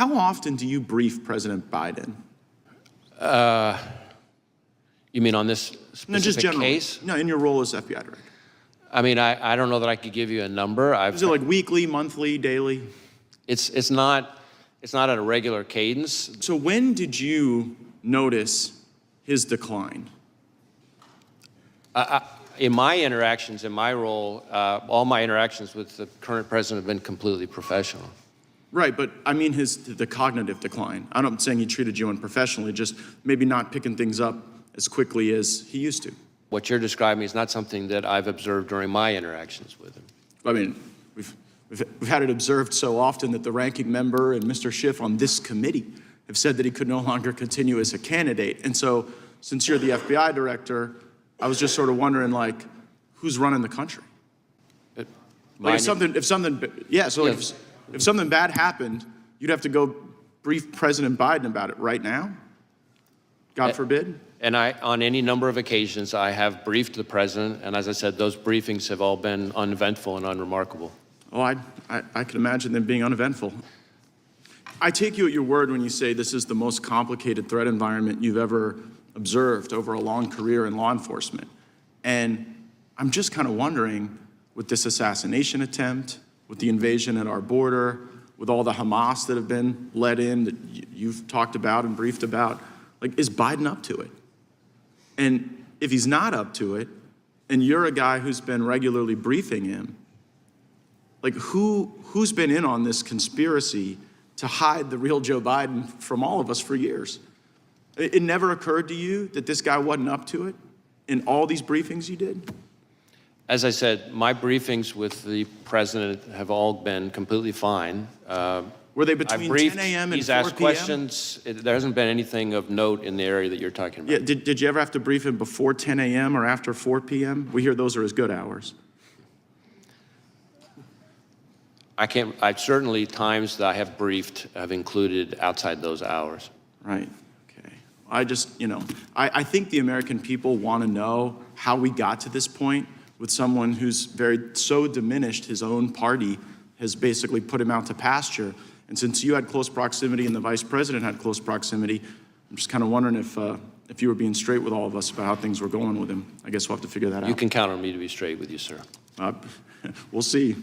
How often do you brief President Biden? You mean on this specific No, just generally. case? No, in your role as FBI director. I mean, I don't know that I could give you a number. Is it like weekly, monthly, daily? It's not at a regular cadence. So when did you notice his decline? In my interactions, in my role, all my interactions with the current president have been completely professional. Right, but I mean the cognitive decline. I'm not saying he treated you unprofessionally, just maybe not picking things up as quickly as he used to. What you're describing is not something that I've observed during my interactions with him. I mean, we've had it observed so often that the ranking member and Mr. Schiff on this committee have said that he could no longer continue as a candidate. And so, since you're the FBI director, I was just sort of wondering, like, who's running the country? Like if something bad happened, you'd have to go brief President Biden about it right now? God forbid? And on any number of occasions, I have briefed the president, and as I said, those briefings have all been uneventful and unremarkable. Oh, I can imagine them being uneventful. I take you at your word when you say this is the most complicated threat environment you've ever observed over a long career in law enforcement. And I'm just kind of wondering, with this assassination attempt, with the invasion at our border, with all the Hamas that have been let in that you've talked about and briefed about, like, is Biden up to it? And if he's not up to it, and you're a guy who's been regularly briefing him, like, who's been in on this conspiracy to hide the real Joe Biden from all of us for years? It never occurred to you that this guy wasn't up to it in all these briefings you did? As I said, my briefings with the president have all been completely fine. Were they between 10 a.m. and 4 p.m.? He's asked questions. There hasn't been anything of note in the area that you're talking about. Yeah, did you ever have to brief him before 10 a.m. or after 4 p.m.? We hear those are as good hours. I certainly times that I have briefed have included outside those hours. Right, okay. I think the American people want to know how we got to this point with someone who's so diminished his own party has basically put him out to pasture. And since you had close proximity and the vice president had close proximity, I'm just kind of wondering if you were being straight with all of us about how things were going with him. I guess we'll have to figure that out. You can count on me to be straight with you, sir. We'll see.